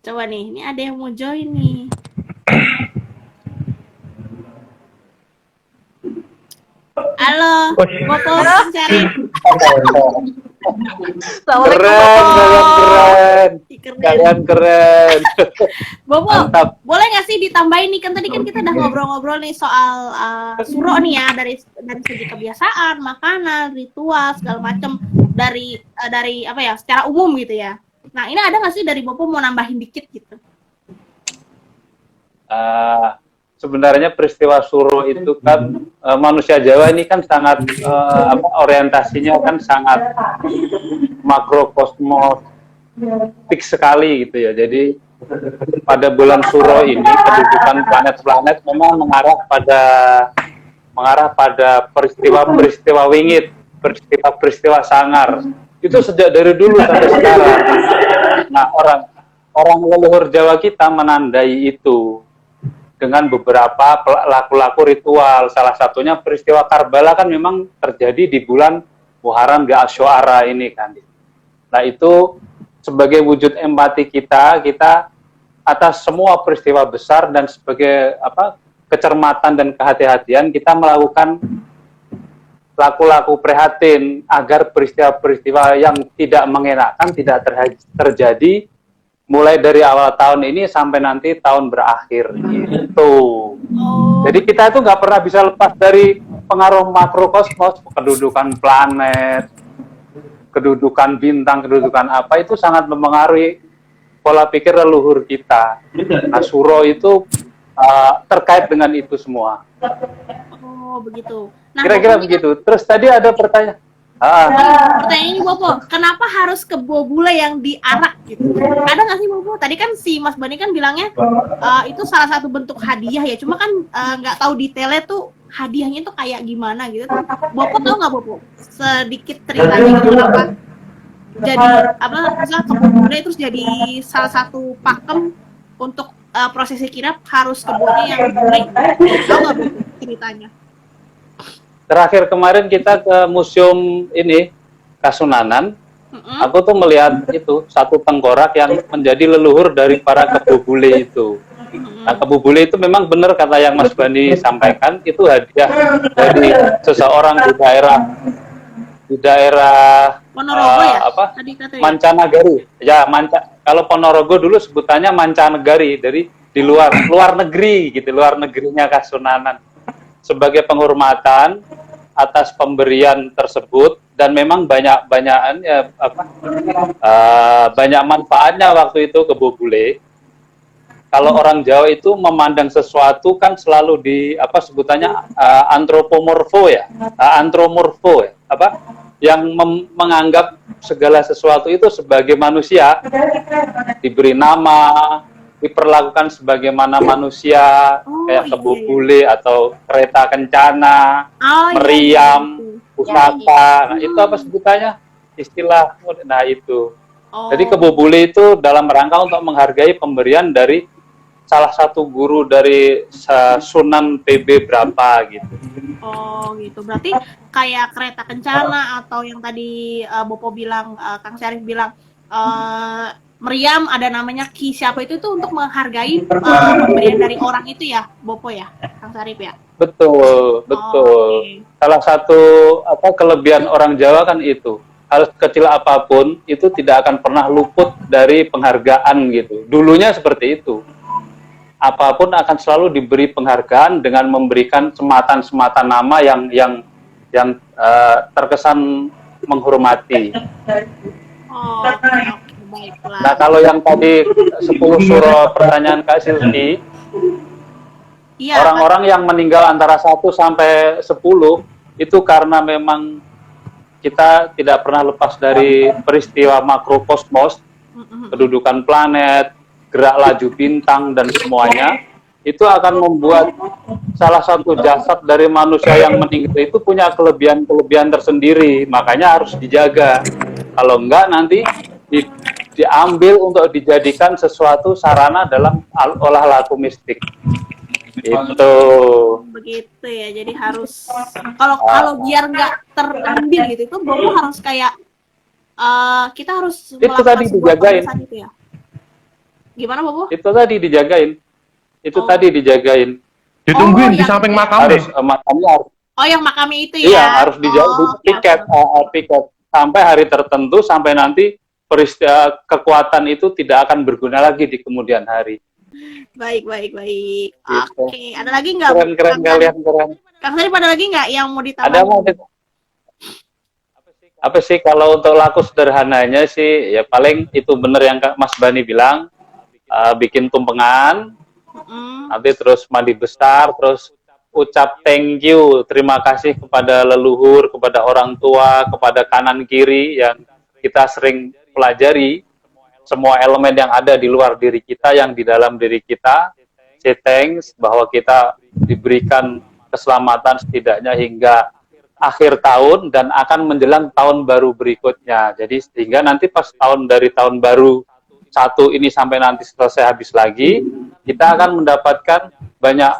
Coba nih, ini ada yang mau join nih. Halo, Bopo, Kang Syarif. Keren, keren. Kalian keren. Bopo, Mantap. boleh nggak sih ditambahin nih, kan tadi kan kita udah ngobrol-ngobrol nih soal suro nih ya, dari segi kebiasaan, makanan, ritual, segala macem, dari apa ya, secara umum gitu ya. Nah, ini ada nggak sih dari Bopo mau nambahin dikit gitu? Sebenarnya peristiwa suro itu kan manusia Jawa ini kan sangat orientasinya kan sangat makrokosmotik sekali gitu ya. Jadi pada bulan suro ini kedudukan planet-planet memang mengarah pada peristiwa-peristiwa wingit, peristiwa-peristiwa sangar. Itu sejak dari dulu sampai sekarang. Nah, orang leluhur Jawa kita menandai itu dengan beberapa laku-laku ritual. Salah satunya peristiwa Karbala kan memang terjadi di bulan Muharram di Asyuara ini kan. Nah, itu sebagai wujud empati kita atas semua peristiwa besar dan sebagai kecermatan dan kehati-hatian kita melakukan laku-laku prihatin agar peristiwa-peristiwa yang tidak mengenakan tidak terjadi mulai dari awal tahun ini sampai nanti tahun berakhir gitu. Jadi kita itu nggak pernah bisa lepas dari pengaruh makrokosmos, kedudukan planet, kedudukan bintang, kedudukan apa itu sangat mempengaruhi pola pikir leluhur kita. Nah, suro itu terkait dengan itu semua. Oh, begitu. Nah, kira-kira begitu. Terus tadi ada pertanyaan. Pertanyaan ini Bopo, kenapa harus kebo bule yang diarak gitu? Ada nggak sih Bopo? Tadi kan si Mas Bani kan bilangnya itu salah satu bentuk hadiah ya. Cuma kan nggak tahu detailnya tuh hadiahnya tuh kayak gimana gitu. Bopo tahu nggak Bopo? Sedikit ceritanya gitu kenapa? Jadi misalnya kebo bule terus jadi salah satu pakem untuk prosesi kirap harus kebunnya yang bule. Tahu nggak Bopo ceritanya? Terakhir kemarin kita ke museum ini Kasunanan, aku tuh melihat itu satu tengkorak yang menjadi leluhur dari para kebo bule itu. Nah, kebo bule itu memang benar kata yang Mas Bani sampaikan, itu hadiah dari seseorang di daerah Ponorogo ya? Mancanagari. Ya, kalau Ponorogo dulu sebutannya Mancanagari, dari di luar negeri gitu, luar negerinya Kasunanan. Sebagai penghormatan atas pemberian tersebut dan memang banyak manfaatnya waktu itu kebo bule. Kalau orang Jawa itu memandang sesuatu kan selalu di sebutannya antropomorfo ya, yang menganggap segala sesuatu itu sebagai manusia, diberi nama, diperlakukan sebagaimana manusia, kayak kebo bule atau kereta kencana, meriam, pusaka. Nah, itu apa sebutannya? Istilah. Nah, itu. Jadi kebo bule itu dalam rangka untuk menghargai pemberian dari salah satu guru dari Sunan PB berapa gitu. Oh gitu. Berarti kayak kereta kencana atau yang tadi Bopo bilang, Kang Syarif bilang meriam ada namanya Ki siapa itu untuk menghargai pemberian dari orang itu ya, Bopo ya, Kang Syarif ya. Betul. Okay. Salah satu kelebihan orang Jawa kan itu, hal kecil apapun itu tidak akan pernah luput dari penghargaan gitu. Dulunya seperti itu. Apapun akan selalu diberi penghargaan dengan memberikan sematan nama yang terkesan menghormati. Baiklah. Nah, kalau yang tadi 10 suro pertanyaan Kak Silvi, orang-orang yang meninggal antara 1 sampai 10 itu karena memang kita tidak pernah lepas dari peristiwa makrokosmos, kedudukan planet, gerak laju bintang dan semuanya, itu akan membuat salah satu jasad dari manusia yang meninggal itu punya kelebihan tersendiri, makanya harus dijaga. Kalau enggak nanti diambil untuk dijadikan sesuatu sarana dalam olah laku mistik. Itu. Begitu ya, jadi harus kalau biar nggak terambil gitu, itu Bopo harus kayak kita harus itu tadi dijagain. Itu ya. Gimana Bobo? Itu tadi dijagain. Itu Oh. tadi dijagain. Ditungguin di yang samping itu ya? makamnya. Harus makamnya harus, Oh, yang makamnya itu iya ya? harus dijaga, Oh, oke, piket, oke. piket sampai hari tertentu, sampai nanti peristiwa kekuatan itu tidak akan berguna lagi di kemudian hari. Baik. Gitu. Oke, ada lagi nggak? Keren kalian, keren. Kang Sari, ada lagi nggak yang mau Ada ditambahin? mau apa sih kalau untuk laku sederhananya sih ya paling itu bener yang Mas Bani bilang, bikin tumpengan, nanti terus mandi besar, terus ucap thank you, terima kasih kepada leluhur, kepada orang tua, kepada kanan kiri yang kita sering pelajari, semua elemen yang ada di luar diri kita, yang di dalam diri kita, say thanks bahwa kita diberikan keselamatan setidaknya hingga akhir tahun dan akan menjelang tahun baru berikutnya. Jadi sehingga nanti pas dari tahun baru satu ini sampai nanti selesai habis lagi, kita akan mendapatkan banyak,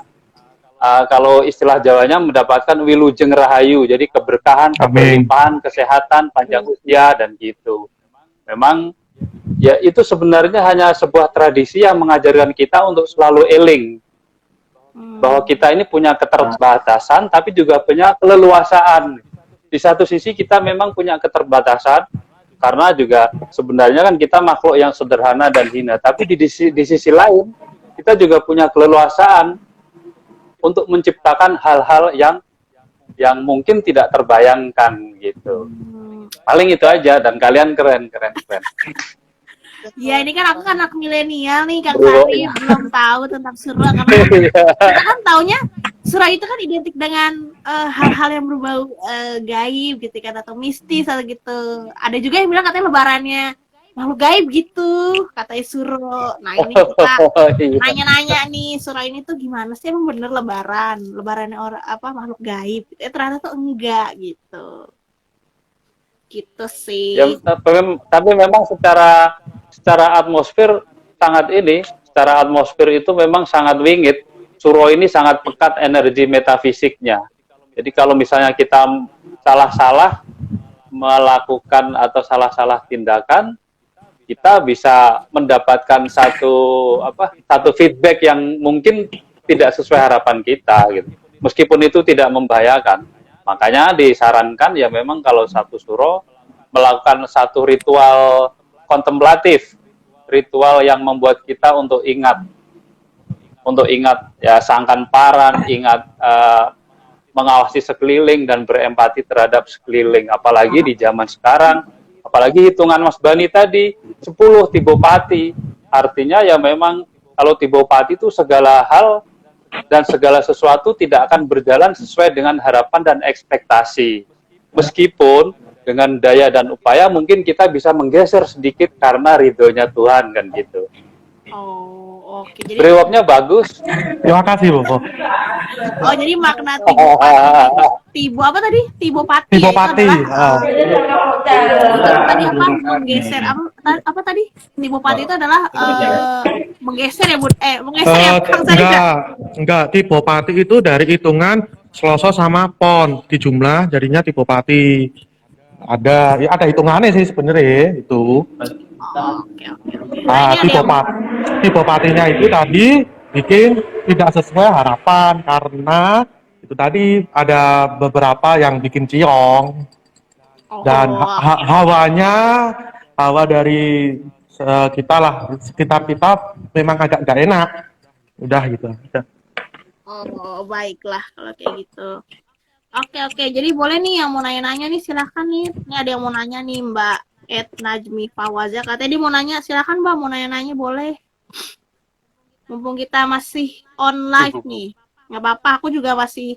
kalau istilah Jawanya mendapatkan wilujeng rahayu, jadi keberkahan, keberlimpahan, kesehatan, panjang usia dan gitu. Memang ya itu sebenarnya hanya sebuah tradisi yang mengajarkan kita untuk selalu eling bahwa kita ini punya keterbatasan tapi juga punya keleluasaan. Di satu sisi kita memang punya keterbatasan karena juga sebenarnya kan kita makhluk yang sederhana dan hina, tapi di sisi lain kita juga punya keleluasaan untuk menciptakan hal-hal yang mungkin tidak terbayangkan gitu. Paling itu aja, dan kalian keren. Ya, ini kan aku kan anak milenial nih, Kang Sari belum tahu tentang surah karena kita kan taunya surah itu kan identik dengan hal-hal yang berbau gaib gitu kan, atau mistis atau gitu. Ada juga yang bilang katanya lebarannya makhluk gaib gitu, katanya surah. Nah, ini kita nanya-nanya nih, surah ini tuh gimana sih, emang bener lebarannya orang apa makhluk gaib? Ternyata tuh enggak gitu. Gitu sih. Ya, tapi memang secara atmosfer secara atmosfer itu memang sangat wingit. Suro ini sangat pekat energi metafisiknya. Jadi kalau misalnya kita salah-salah melakukan atau salah-salah tindakan, kita bisa mendapatkan satu feedback yang mungkin tidak sesuai harapan kita gitu. Meskipun itu tidak membahayakan. Makanya disarankan ya memang kalau satu suro melakukan satu ritual kontemplatif, ritual yang membuat kita untuk ingat ya sangkan paran, ingat mengawasi sekeliling dan berempati terhadap sekeliling. Apalagi di zaman sekarang, apalagi hitungan Mas Bani tadi 10 tibopati, artinya ya memang kalau tibopati itu segala hal dan segala sesuatu tidak akan berjalan sesuai dengan harapan dan ekspektasi. Meskipun dengan daya dan upaya mungkin kita bisa menggeser sedikit karena ridhonya Tuhan kan gitu. Oh, oke. Jadi Brewoknya bagus. Terima kasih, Bobo. oh, jadi makna tibo apa tadi? Tibopati. Tibopati. Tadi apa? Menggeser apa tadi? Tibopati itu adalah menggeser ya, Bud? Menggeser ya, Kang Sari? Enggak. Tibopati itu dari hitungan Sloso sama Pon dijumlah jadinya Tibopati. Ada hitungannya sih sebenarnya itu. Oke. Tibopatinya itu tadi bikin tidak sesuai harapan karena itu tadi ada beberapa yang bikin ciong dan hawa dari kita lah, sekitar kita memang agak gak enak. Udah gitu. Oh, baiklah kalau kayak gitu. Oke. Jadi boleh nih yang mau nanya-nanya nih, silahkan nih. Ini ada yang mau nanya nih, Mbak Najmi Fawaza. Katanya dia mau nanya, silahkan Mbak, mau nanya-nanya boleh. Mumpung kita masih on live nih. Nggak apa-apa, aku juga masih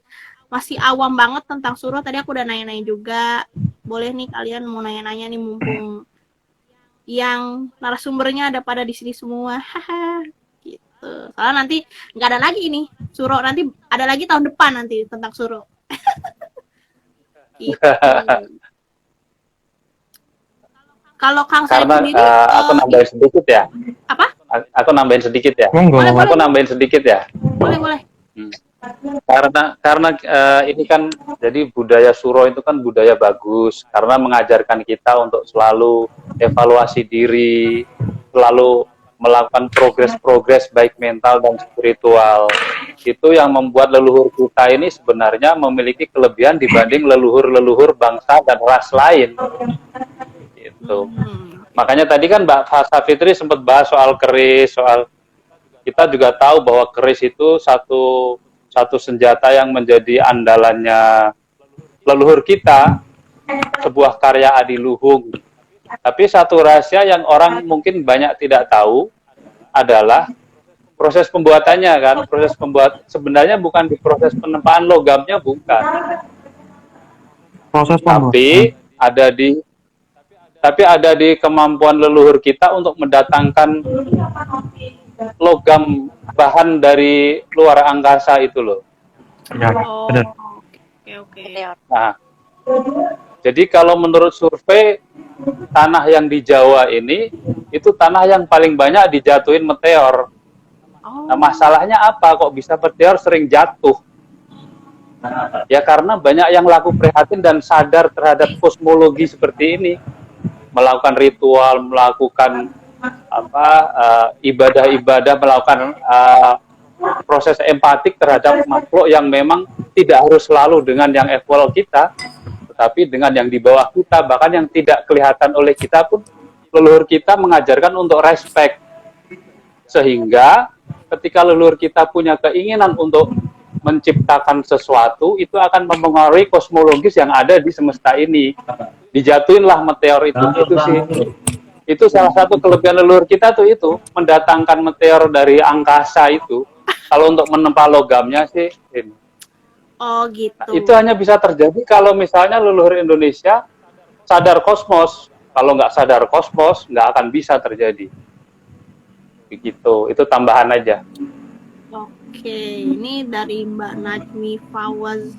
awam banget tentang surah. Tadi aku udah nanya-nanya juga. Boleh nih kalian mau nanya-nanya nih, mumpung yang narasumbernya ada pada di sini semua. Haha. Gitu. Soalnya nanti nggak ada lagi nih surah, nanti ada lagi tahun depan nanti tentang surah. Gitu. Kalau Kang Sari sendiri, aku nambahin sedikit ya. Apa? Aku nambahin sedikit ya. Boleh. Aku nambahin sedikit ya. Boleh. Karena ini kan jadi budaya suro itu kan budaya bagus karena mengajarkan kita untuk selalu evaluasi diri, selalu melakukan progres-progres baik mental dan spiritual. Itu yang membuat leluhur kita ini sebenarnya memiliki kelebihan dibanding leluhur-leluhur bangsa dan ras lain. Gitu. Makanya tadi kan Mbak Safitri sempat bahas soal keris, kita juga tahu bahwa keris itu satu senjata yang menjadi andalannya leluhur kita, sebuah karya adiluhung. Tapi satu rahasia yang orang mungkin banyak tidak tahu adalah proses pembuatannya kan. Sebenarnya bukan di proses penempaan logamnya, bukan. Proses tapi ada di kemampuan leluhur kita untuk mendatangkan logam bahan dari luar angkasa itu loh. Ya, benar. Oke. Nah, jadi kalau menurut survei tanah yang di Jawa ini itu tanah yang paling banyak dijatuhin meteor. Nah, masalahnya apa? Kok bisa meteor sering jatuh? Ya karena banyak yang laku prihatin dan sadar terhadap kosmologi seperti ini, melakukan ritual, melakukan ibadah-ibadah, melakukan proses empatik terhadap makhluk yang memang tidak harus selalu dengan yang equal kita, tetapi dengan yang di bawah kita, bahkan yang tidak kelihatan oleh kita pun leluhur kita mengajarkan untuk respect. Sehingga ketika leluhur kita punya keinginan untuk menciptakan sesuatu, itu akan mempengaruhi kosmologis yang ada di semesta ini. Dijatuhinlah meteor itu sih. Itu salah satu kelebihan leluhur kita tuh itu, mendatangkan meteor dari angkasa itu. Kalau untuk menempa logamnya sih ini. Oh gitu. Nah, itu hanya bisa terjadi kalau misalnya leluhur Indonesia sadar kosmos. Kalau nggak sadar kosmos, nggak akan bisa terjadi. Begitu, itu tambahan aja. Oke, ini dari Mbak Najmi Fawaz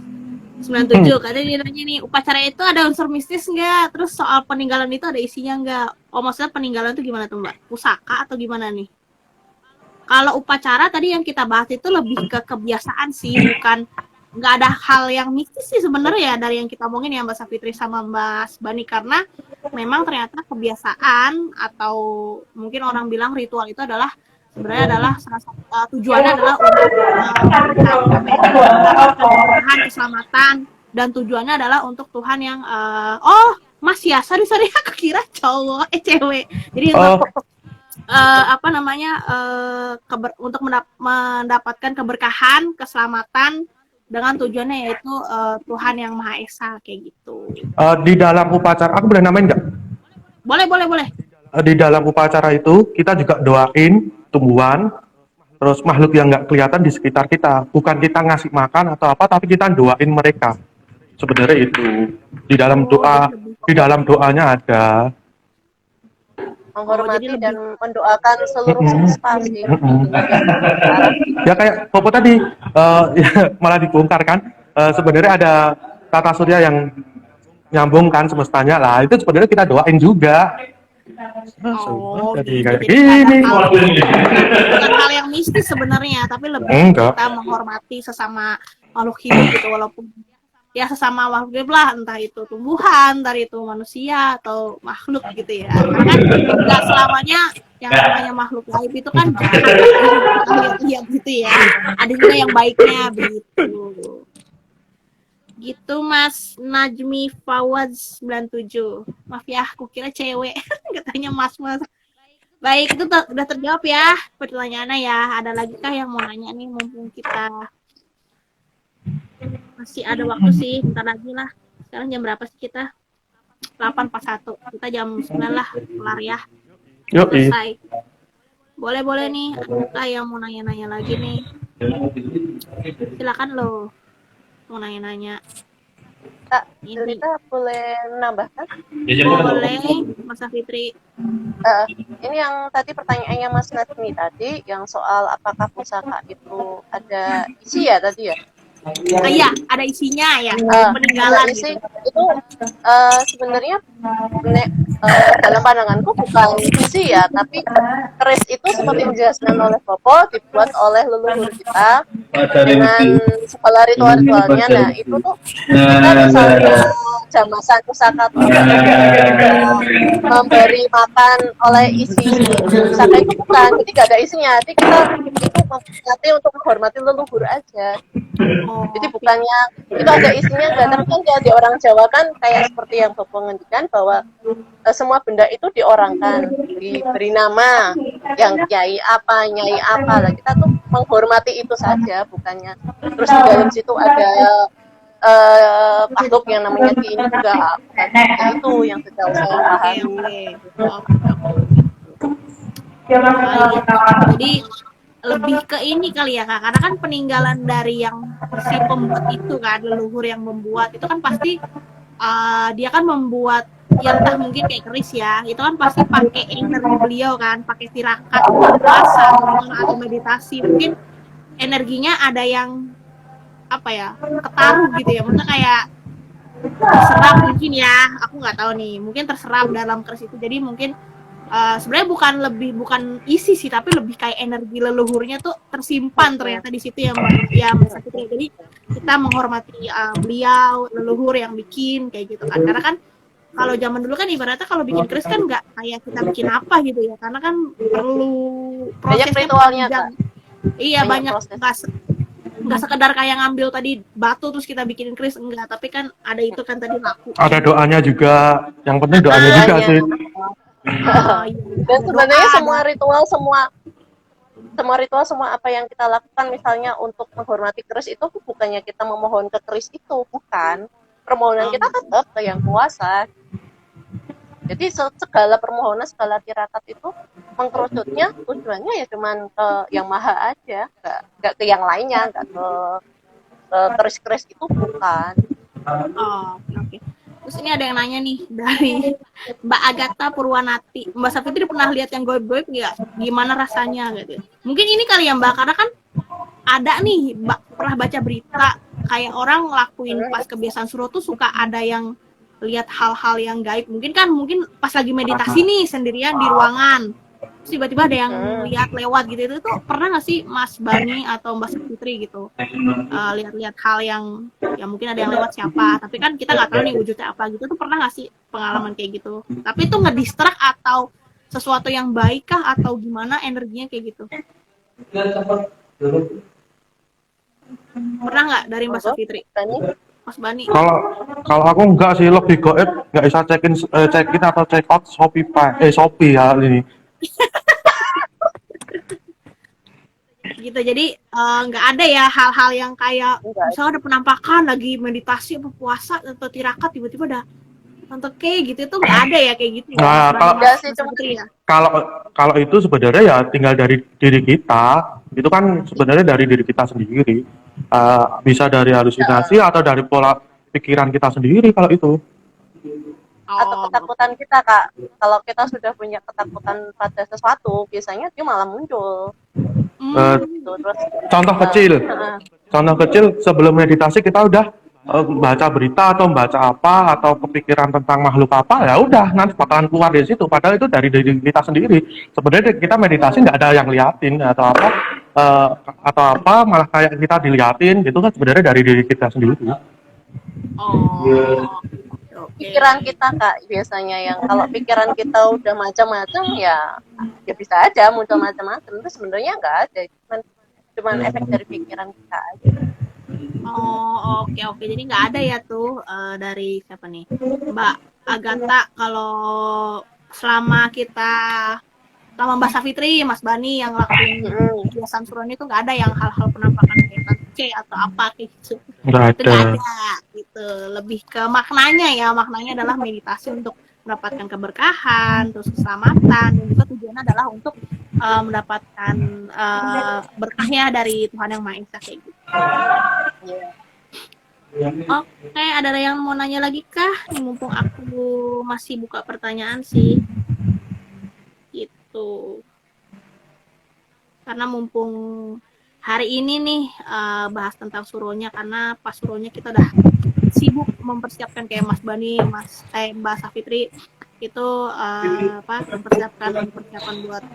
97. Katanya dia nanya nih, upacara itu ada unsur mistis nggak? Terus soal peninggalan itu ada isinya nggak? Oh, maksudnya peninggalan itu gimana tuh Mbak? Pusaka atau gimana nih? Kalau upacara tadi yang kita bahas itu lebih ke kebiasaan sih, bukan nggak ada hal yang mistis sih sebenarnya ya dari yang kita omongin ya Mbak Safitri sama Mbak Bani, karena memang ternyata kebiasaan atau mungkin orang bilang ritual itu adalah sebenarnya adalah salah satu tujuannya adalah untuk Tuhan keselamatan, dan tujuannya adalah untuk Tuhan yang Mas ya, sorry aku kira cowok cewek, jadi untuk untuk mendapatkan keberkahan, keselamatan dengan tujuannya yaitu Tuhan yang Maha Esa kayak gitu. Di dalam upacara, aku boleh namain nggak? Boleh. Di dalam upacara itu kita juga doain tumbuhan, terus makhluk yang nggak kelihatan di sekitar kita. Bukan kita ngasih makan atau apa, tapi kita doain mereka. Sebenarnya itu di dalam doa, di dalam doanya ada. Menghormati dan mendoakan seluruh semesta sih. Ya kayak Popo tadi malah dibongkar kan, sebenarnya ada tata surya yang nyambungkan semestanya lah, itu sebenarnya kita doain juga. Jadi kayak gini. Bukan hal yang mistis sebenarnya, tapi lebih kita menghormati sesama makhluk hidup gitu, walaupun ya sesama makhluk hidup lah, entah itu tumbuhan, entah itu manusia atau makhluk gitu ya. Karena kan nggak selamanya yang namanya makhluk gaib itu kan jahat, lihat gitu ya. Ada juga yang baiknya begitu. Gitu Mas Najmi Fawaz 97. Maaf ya, aku kira cewek. Katanya Mas. Baik, itu udah terjawab ya pertanyaannya ya. Ada lagi kah yang mau nanya nih, mumpung kita masih ada waktu sih, bentar lagi lah. Sekarang jam berapa sih kita? 8.41. Kita jam 9 lah kelar ya. Selesai. Boleh nih, ada yang mau nanya-nanya lagi nih. Silakan lo. Mau nanya-nanya. Kak, Cerita boleh menambahkan? Boleh, Mas Fitri. Ini yang tadi pertanyaannya Mas Najmi tadi, yang soal apakah pusaka itu ada isi ya tadi ya? Iya, ada isinya ya. Peninggalan isi itu sebenarnya dalam pandanganku bukan isi ya, tapi keris itu seperti yang dijelaskan oleh Popo, dibuat oleh leluhur kita dengan segala ritual-ritualnya. Nah itu tuh kita misalnya jamasan pusaka tuh memberi makan oleh isi pusaka itu bukan, jadi nggak ada isinya, jadi kita itu menghormati untuk menghormati leluhur aja. Oh, Jadi bukannya itu ada isinya enggak, tapi kan kayak di orang Jawa kan kayak seperti yang Bapak ngendikan bahwa semua benda itu diorangkan, diberi nama, yang kiai apa, nyai apa, lah kita tuh menghormati itu saja, bukannya terus di dalam situ ada makhluk yang namanya ki ini juga, bukan itu yang sejauh saya oke, pahami. Jadi lebih ke ini kali ya Kak, karena kan peninggalan dari yang si pembuat itu kan, leluhur yang membuat itu kan pasti dia kan membuat yang entah mungkin kayak keris ya, itu kan pasti pakai energi beliau kan, pakai tirakat, puasa atau meditasi, mungkin energinya ada yang apa ya, ketaruh gitu ya, maksudnya kayak terserap mungkin ya, aku nggak tahu nih, mungkin terserap dalam keris itu, jadi mungkin sebenarnya bukan isi sih, tapi lebih kayak energi leluhurnya tuh tersimpan ternyata di situ ya Mbak ya Mas Fitri. Jadi kita menghormati beliau, leluhur yang bikin kayak gitu kan, karena kan kalau zaman dulu kan ibaratnya kalau bikin keris kan nggak kayak kita bikin apa gitu ya, karena kan perlu Banyak prosesnya ritualnya, panjang. Iya, banyak proses. nggak sekedar kayak ngambil tadi batu terus kita bikinin keris, enggak, tapi kan ada itu kan tadi laku. Ada doanya juga, yang penting doanya juga Doanya. sih. Dan sebenarnya Doa, semua ritual, semua apa yang kita lakukan misalnya untuk menghormati keris itu bukannya kita memohon ke keris itu, bukan. Permohonan kita tetap ke yang kuasa. Jadi segala permohonan, segala tirakat itu mengkerucutnya tujuannya ya cuman ke yang maha aja, nggak ke yang lainnya, nggak ke keris-keris itu, bukan. Oh, oke. Terus ini ada yang nanya nih dari Mbak Agatha Purwanati. Mbak Safitri pernah lihat yang goib-goib nggak? Gimana rasanya gitu? Mungkin ini kali ya Mbak, karena kan ada nih Mbak pernah baca berita kayak orang ngelakuin pas kebiasaan suruh tuh suka ada yang lihat hal-hal yang gaib. Mungkin pas lagi meditasi nih sendirian di ruangan. Terus tiba-tiba ada yang lihat lewat gitu. Itu tuh pernah nggak sih Mas Bani atau Mbak Safitri gitu lihat-lihat hal yang ya mungkin ada yang lewat siapa, tapi kan kita nggak tahu nih wujudnya apa gitu, tuh pernah nggak sih pengalaman kayak gitu? Tapi itu ngedistract atau sesuatu yang baik kah atau gimana energinya kayak gitu? Pernah nggak dari Mbak Safitri? Mas Bani? Kalau aku enggak sih, lebih goib, nggak bisa check-in atau check out Shopee ya ini. Gitu, jadi nggak ada ya hal-hal yang kayak misalnya ada penampakan lagi meditasi apa puasa atau tirakat tiba-tiba ada untuk kayak gitu, itu nggak ada ya kayak gitu ya? Nah, kalau itu sebenarnya ya tinggal dari diri kita, itu kan sebenarnya dari diri kita sendiri, bisa dari halusinasi atau dari pola pikiran kita sendiri kalau itu. Atau ketakutan kita, Kak. Kalau kita sudah punya ketakutan pada sesuatu, biasanya dia malah muncul. Gitu. Terus, contoh kecil sebelum meditasi kita udah baca berita atau baca apa atau kepikiran tentang makhluk apa, ya udah nanti bakalan keluar dari situ, padahal itu dari diri kita sendiri. Sebenarnya kita meditasi nggak ada yang liatin atau apa malah kayak kita diliatin gitu kan, sebenarnya dari diri kita sendiri. Pikiran kita, Kak, biasanya yang kalau pikiran kita udah macam-macam ya bisa aja muncul macam-macam. Itu sebenarnya nggak ada, cuman efek dari pikiran kita aja. Oke. Jadi nggak ada ya tuh dari siapa nih? Mbak Agatha, kalau selama Mbak Safitri, Mas Bani yang lakuin kebiasaan suruhan itu nggak ada yang hal-hal penampakan kayak C atau apa kayak gitu. Itu nggak ada gitu. Lebih ke maknanya ya, maknanya adalah meditasi untuk mendapatkan keberkahan, terus keselamatan, dan juga tujuannya adalah untuk mendapatkan berkahnya dari Tuhan Yang Maha Esa kayak gitu. Oke, ada yang mau nanya lagi kah? Nih, mumpung aku masih buka pertanyaan sih. Gitu. Karena mumpung hari ini nih bahas tentang suronya, karena pas suronya kita udah sibuk mempersiapkan kayak Mas Bani, Mbak Safitri itu mempersiapkan buat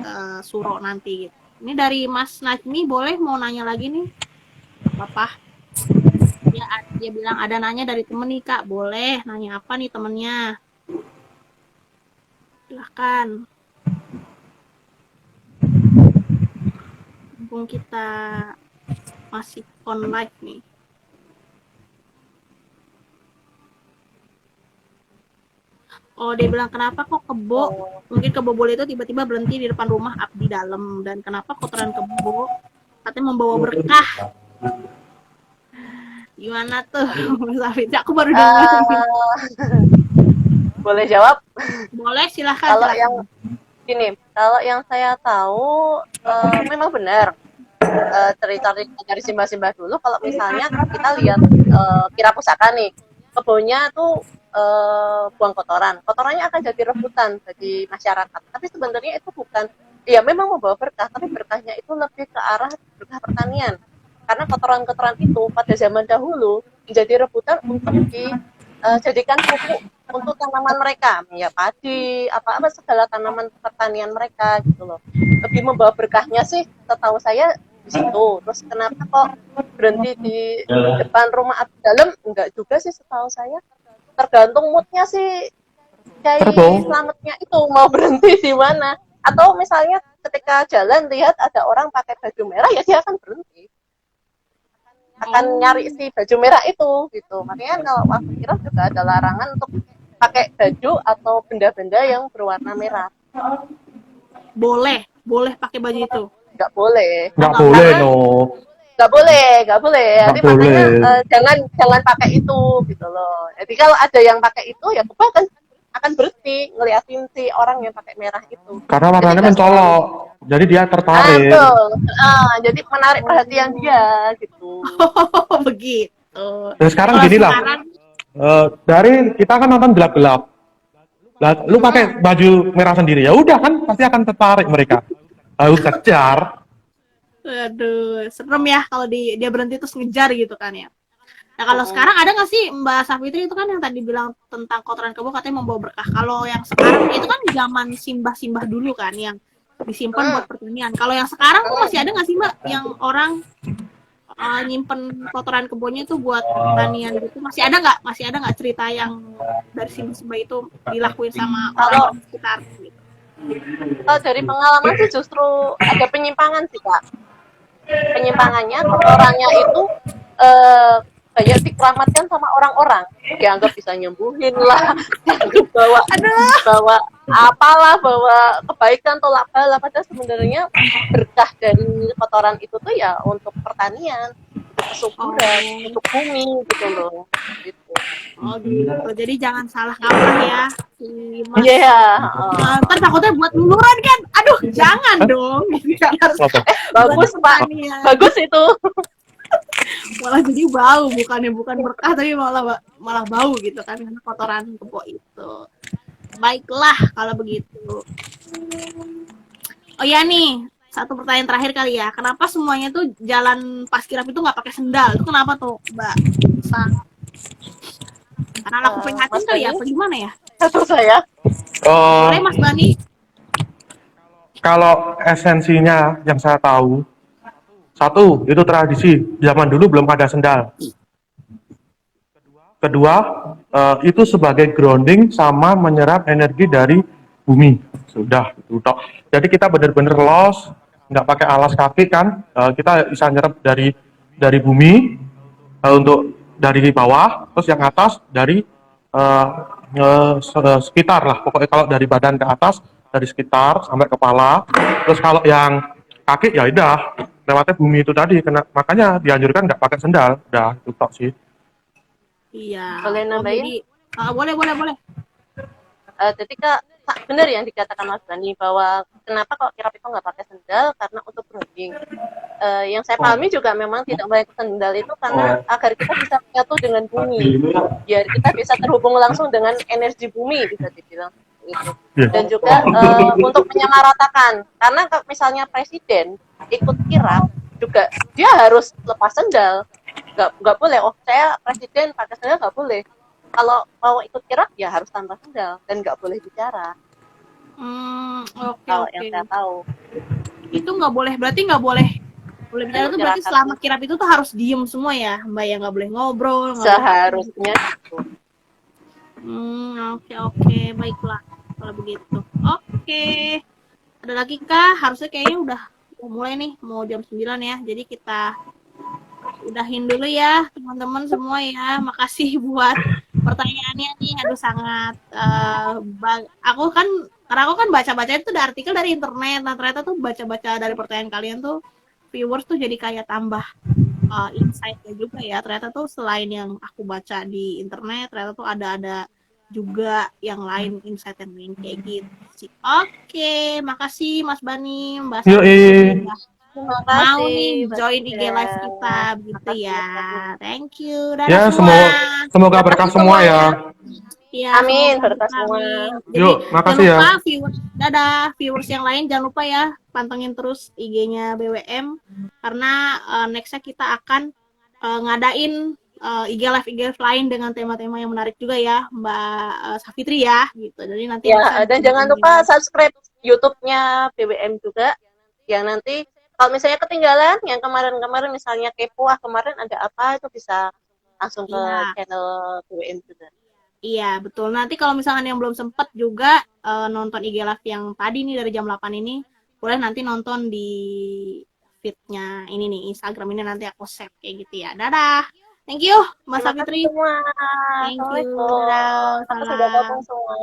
suro nanti gitu. Ini dari Mas Najmi, boleh mau nanya lagi nih, Bapak? Dia bilang ada nanya dari temen nih Kak, boleh nanya apa nih temennya? Silahkan. Mumpung kita masih on live nih. Oh, dia bilang kenapa kok kebo? Mungkin kebo boleh itu tiba-tiba berhenti di depan rumah abdi dalam, dan kenapa kotoran kebo katanya membawa berkah. Gimana tuh, Mas Afid? Aku baru dengar. Boleh jawab? Boleh, silahkan. Kalau yang gini, kalau yang saya tahu memang benar cerita dari simbah-simbah dulu. Kalau misalnya kita lihat kira pusaka nih, kebunnya tuh buang kotorannya akan jadi rebutan bagi masyarakat. Tapi sebenarnya itu bukan, ya memang membawa berkah, tapi berkahnya itu lebih ke arah berkah pertanian. Karena kotoran-kotoran itu pada zaman dahulu menjadi rebutan untuk dijadikan pupuk untuk tanaman mereka, ya padi, apa-apa segala tanaman pertanian mereka gitu loh. Lebih membawa berkahnya sih, setahu saya di situ. Terus kenapa kok berhenti di depan rumah abdi dalam? Enggak juga sih setahu saya. Tergantung moodnya sih kayak selamatnya itu mau berhenti di mana. Atau misalnya ketika jalan lihat ada orang pakai baju merah, ya dia akan berhenti, akan nyari si baju merah itu gitu. Makanya kalau aku kira juga ada larangan untuk pakai baju atau benda-benda yang berwarna merah. Boleh pakai baju itu? Nggak boleh. Nggak boleh, no. Nggak boleh. Jadi makanya jangan pakai itu gitu loh. Jadi kalau ada yang pakai itu, ya kebal akan berhenti ngeliatin si orang yang pakai merah itu. Karena warnanya mencolok, jadi dia tertarik. Jadi menarik perhatian dia gitu. Oh, begitu. Dan sekarang gini lah, dari kita kan nonton gelap-gelap. Lah, lu pakai baju merah sendiri, ya udah kan pasti akan tertarik mereka. Lalu kejar. Aduh, serem ya kalau dia berhenti terus ngejar gitu kan ya. Nah, kalau sekarang ada nggak sih Mbak Safitri, itu kan yang tadi bilang tentang kotoran kebo katanya membawa berkah. Kalau yang sekarang itu kan zaman simbah-simbah dulu kan yang disimpan buat pertanian. Kalau yang sekarang tuh masih ada nggak sih Mbak yang orang nyimpen kotoran kebunnya itu buat pertanian gitu? Masih ada nggak cerita yang dari simbah-simbah itu dilakuin sama orang sekitar gitu? Kalau dari pengalaman sih justru ada penyimpangan sih Kak. Penyimpangannya, kotorannya itu kayak dikeramatkan sama orang-orang, dianggap bisa nyembuhin lah, dianggap bawa apalah, bawa kebaikan, tolak bala. Padahal sebenarnya berkah dari kotoran itu tuh ya untuk pertanian, untuk kesuburan, untuk bumi gitu loh. Gitu. Oh gitu. Jadi jangan salah kaprah ya si Mas. Iya. Ntar takutnya buat luluran kan. Aduh, jangan dong. Harus bagus Pak. Bagus itu. Malah jadi bau, bukan berkah tapi malah bau gitu kan, karena kotoran kebo itu. Baiklah kalau begitu. Oh ya nih, satu pertanyaan terakhir kali ya. Kenapa semuanya tuh jalan pas kirap itu nggak pakai sendal? Itu kenapa tuh, Mbak? Karena laku prihatin kali ya, apa gimana ya? Terus saya. Boleh Mas Bani? Kalau esensinya yang saya tahu, satu, itu tradisi. Zaman dulu belum ada sendal. Kedua, itu sebagai grounding sama menyerap energi dari bumi. Sudah, itu toh. Jadi kita benar-benar los, nggak pakai alas kaki kan. Kita bisa nyerap dari bumi, untuk dari bawah, terus yang atas dari sekitar lah. Pokoknya kalau dari badan ke atas, dari sekitar sampai kepala. Terus kalau yang kaki ya udah lewatnya bumi itu tadi, makanya dianjurkan nggak pakai sendal. Udah itu tok sih. Iya. Boleh nambahin? Boleh. Jadi Kak, benar yang dikatakan Mas Bani bahwa kenapa kok kirap itu nggak pakai sendal, karena untuk grounding. Yang saya pahami juga memang tidak pakai sendal itu karena agar kita bisa menyatu dengan bumi, biar kita bisa terhubung langsung dengan energi bumi, bisa dibilang gitu. Dan juga untuk menyamaratakan, karena kalau misalnya presiden ikut kirap juga dia harus lepas sendal, nggak boleh. Oh saya presiden pakai sendal nggak boleh. Kalau mau ikut kirap ya harus tanpa sendal dan nggak boleh bicara. Oke. Yang saya tahu. Itu nggak boleh, berarti nggak boleh boleh bicara tuh berarti selama kirap itu tuh harus diem semua ya, Mbak, ya nggak boleh ngobrol. Seharusnya gitu. Oke, baiklah kalau begitu. Oke. Ada lagi kah? Harusnya kayaknya udah mau mulai nih, mau jam 9 ya. Jadi kita udahin dulu ya, teman-teman semua ya. Makasih buat pertanyaannya nih. Aduh sangat karena aku kan baca-baca itu dari artikel dari internet. Nah, ternyata tuh baca-baca dari pertanyaan kalian tuh viewers tuh jadi kayak tambah insight-nya juga ya. Ternyata tuh selain yang aku baca di internet, ternyata tuh ada juga yang lain insight yang lain kayak gitu sih. Oke, makasih Mas Bani, Mbak Safitri mau nih join IG live kita begitu ya. Thank you. Dadah Ya, semua. semoga berkah semua ya. Ya, Amin, semoga berkah semua. Jadi, Yuk, makasih jangan lupa ya. viewers, viewers yang lain jangan lupa ya pantengin terus IG-nya BWM karena nextnya kita akan ngadain IG live lain dengan tema-tema yang menarik juga ya Mbak Safitri ya gitu. Jadi nanti ya, dan jangan lupa subscribe YouTube-nya BWM juga yang nanti kalau misalnya ketinggalan yang kemarin-kemarin misalnya kepo kemarin ada apa itu bisa langsung ke channel BWM juga. Iya, betul. Nanti kalau misalkan yang belum sempat juga nonton IG Live yang tadi nih dari jam 8 ini, boleh nanti nonton di feed-nya ini nih, Instagram ini nanti aku save kayak gitu ya. Dadah. Thank you, Mas Safitri. Terima kasih semua. Thank you. Dadah. Dadah. Sudah gabung semua.